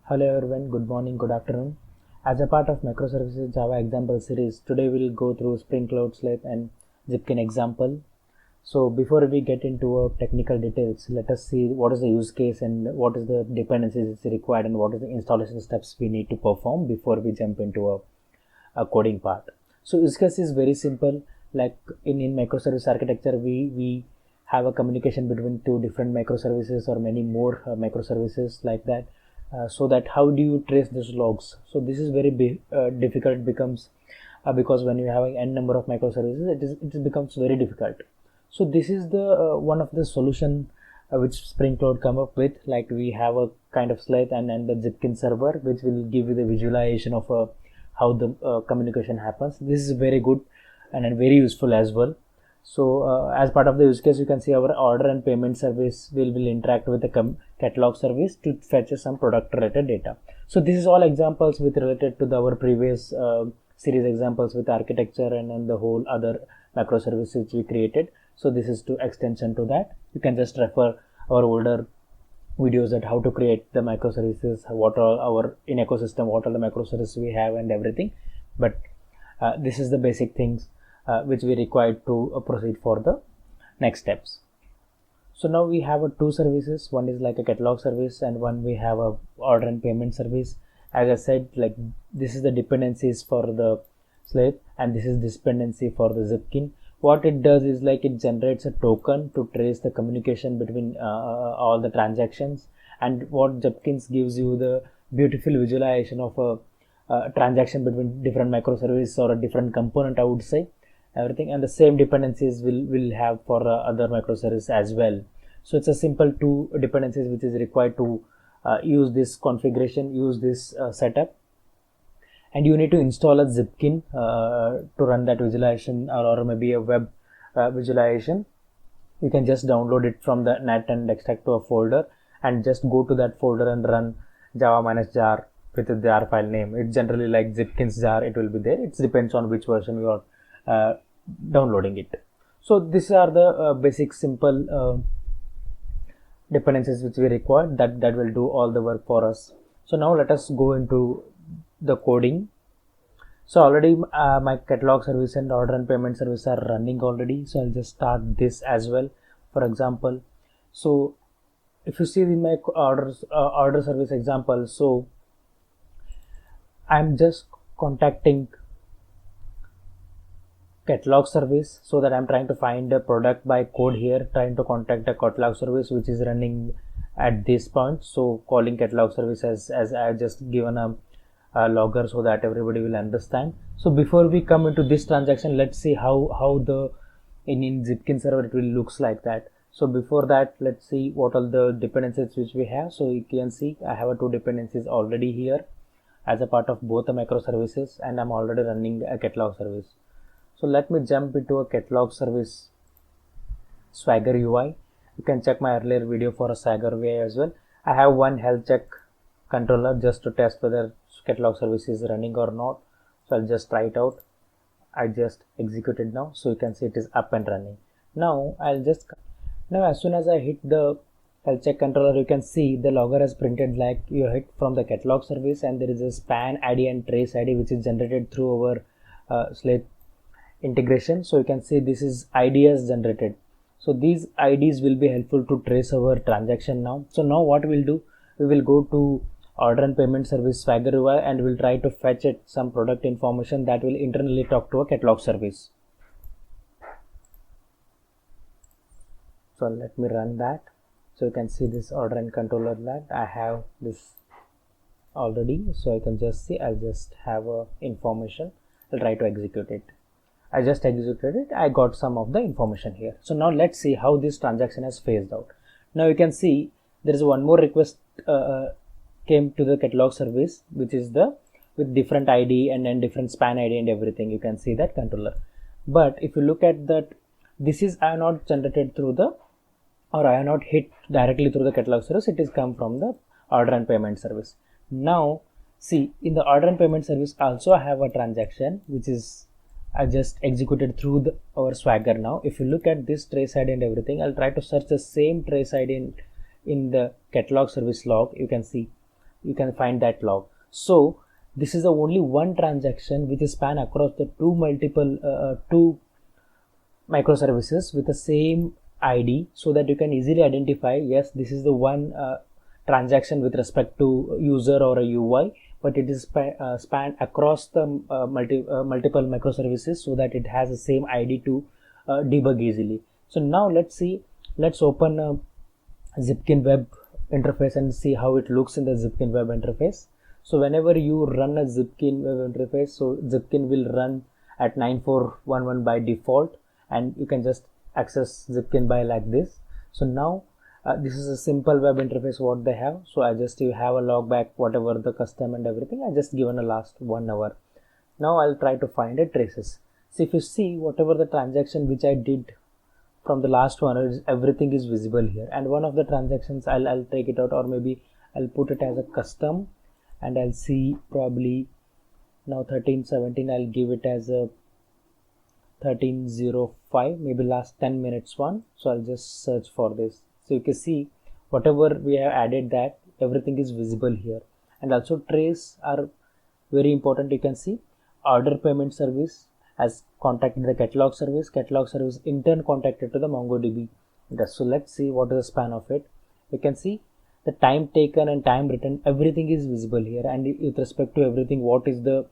Hello everyone, good morning, good afternoon. As a part of Microservices Java example series, today we'll go through Spring Cloud, Sleuth and Zipkin example. So before we get into technical details, let us see what is the use case and what is the dependencies required and what is the installation steps we need to perform before we jump into a coding part. So use case is very simple. Like in microservice architecture, we have a communication between two different microservices or many more microservices like that. So that how do you trace these logs? So this is very difficult becomes because when you have an n number of microservices, it becomes very difficult. So this is the one of the solution which Spring Cloud come up with. Like we have a kind of Sleuth and the Zipkin server, which will give you the visualization of how the communication happens. This is very good and very useful as well. So as part of the use case, you can see our order and payment service will interact with the catalog service to fetch some product related data. So this is all examples with related to our previous series examples with architecture and the whole other microservices we created. So this is to extension to that. You can just refer our older videos at how to create the microservices, what are our in ecosystem, what are the microservices we have and everything. But this is the basic things which we required to proceed for the next steps. So now we have two services. One is like a catalog service and one we have a order and payment service. As I said, like this is the dependencies for the Sleuth and this is dependency for the Zipkin. What it does is like it generates a token to trace the communication between all the transactions, and what Zipkins gives you the beautiful visualization of a transaction between different microservices or a different component, I would say everything, and the same dependencies will have for other microservices as well. So it's a simple two dependencies which is required to use this configuration, use this setup, and you need to install a Zipkin to run that visualization or maybe a web visualization. You can just download it from the net and extract to a folder and just go to that folder and run java-jar with the jar file name. It's generally like Zipkin's jar, it will be there. It depends on which version you are downloading it. So these are the basic simple dependencies which we require that will do all the work for us. So now let us go into the coding. So already my catalog service and order and payment service are running already, so I'll just start this as well. For example, so if you see in my order service example, so I'm just contacting catalog service, so that I'm trying to find a product by code here, trying to contact a catalog service which is running at this point. So calling catalog service as I just given a logger so that everybody will understand. So before we come into this transaction, let's see how the in Zipkin server it will looks like that. So before that, let's see what all the dependencies which we have. So you can see I have two dependencies already here as a part of both the microservices, and I'm already running a catalog service. So let me jump into a catalog service Swagger UI. You can check my earlier video for a Swagger UI as well. I have one health check controller just to test whether catalog service is running or not. So I'll just try it out. I just executed now, so you can see it is up and running. Now as soon as I hit the health check controller, you can see the logger has printed like you hit from the catalog service, and there is a span ID and trace ID which is generated through our Sleuth integration. So you can see this is ID as generated. So these IDs will be helpful to trace our transaction now. So now what we'll do, we will go to order and payment service Swagger UI and we'll try to fetch it some product information that will internally talk to a catalog service. So let me run that. So you can see this order and controller that I have this already. So I can just see, I'll just have a information. I'll try to execute it. I just executed it. I got some of the information here. So now let's see how this transaction has phased out. Now you can see there is one more request came to the catalog service, which is with different ID and then different span ID and everything. You can see that controller. But if you look at that, this is I not generated through the, or I not hit directly through the catalog service. It is come from the order and payment service. Now see, in the order and payment service also I have a transaction which is I just executed through our Swagger. Now if you look at this trace ID and everything, I'll try to search the same trace ID in the catalog service log. You can see you can find that log. So this is the only one transaction which is span across the two microservices with the same ID, so that you can easily identify, yes, this is the one transaction with respect to user or a UI, but it is spanned across the multiple microservices, so that it has the same ID to debug easily. So now let's open a Zipkin Web Interface and see how it looks in the Zipkin Web Interface. So whenever you run a Zipkin Web Interface, so Zipkin will run at 9411 by default, and you can just access Zipkin by like this. So now this is a simple web interface what they have. So you have a log back, whatever the custom and everything. I just given a last 1 hour. Now I'll try to find a traces. So if you see, whatever the transaction which I did from the last one, everything is visible here. And one of the transactions, I'll take it out, or maybe I'll put it as a custom, and I'll see probably now 1317. I'll give it as a 1305, maybe last 10 minutes one. So I'll just search for this. So you can see whatever we have added, that everything is visible here. And also trace are very important. You can see order payment service has contacted the catalog service in turn contacted to the MongoDB. So let's see what is the span of it. You can see the time taken and time written, everything is visible here. And with respect to everything, what is the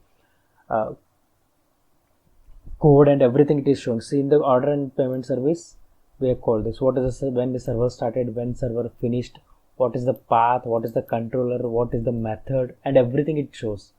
code and everything, it is shown. See, in the order and payment service, we have called this. What is when the server started, when server finished, what is the path, what is the controller, what is the method, and everything it shows.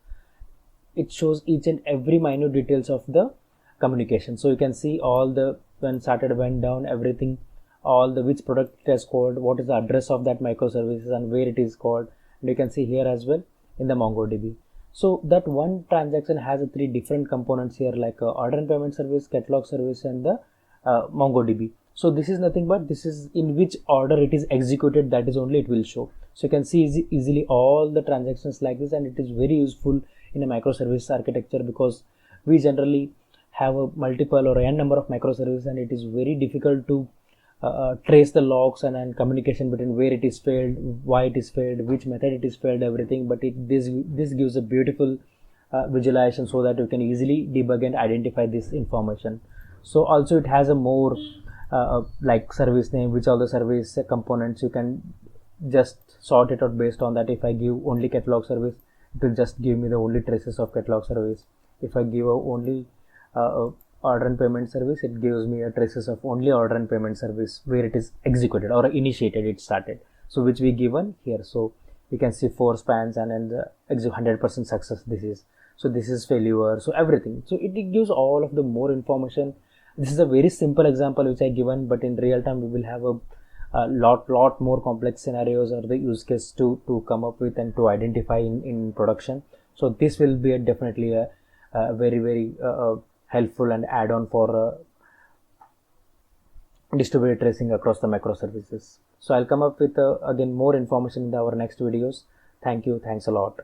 It shows each and every minute details of the communication. So you can see all the when started, went down, everything, all the which product it has called, what is the address of that microservices and where it is called. And you can see here as well in the MongoDB. So that one transaction has 3 different components here, like order and payment service, catalog service, and the MongoDB. So this is nothing but this is in which order it is executed, that is only it will show. So you can see easily all the transactions like this, and it is very useful in a microservice architecture, because we generally have a multiple or n number of microservices, and it is very difficult to trace the logs and communication between where it is failed, why it is failed, which method it is failed, everything. But this gives a beautiful visualization, so that you can easily debug and identify this information. So also it has a more like service name, which all the service components, you can just sort it out based on that. If I give only catalog service, it will just give me the only traces of catalog service. If I give only order and payment service, it gives me a traces of only order and payment service where it is executed or initiated, it started. So which we given here. So you can see 4 spans and then the 100% success. This is failure. So everything. So it gives all of the more information. This is a very simple example which I given, but in real time we will have a lot more complex scenarios or the use case to come up with and to identify in production. So this will be definitely a very helpful and add-on for distributed tracing across the microservices. So I'll come up with again more information in our next videos. Thank you. Thanks a lot.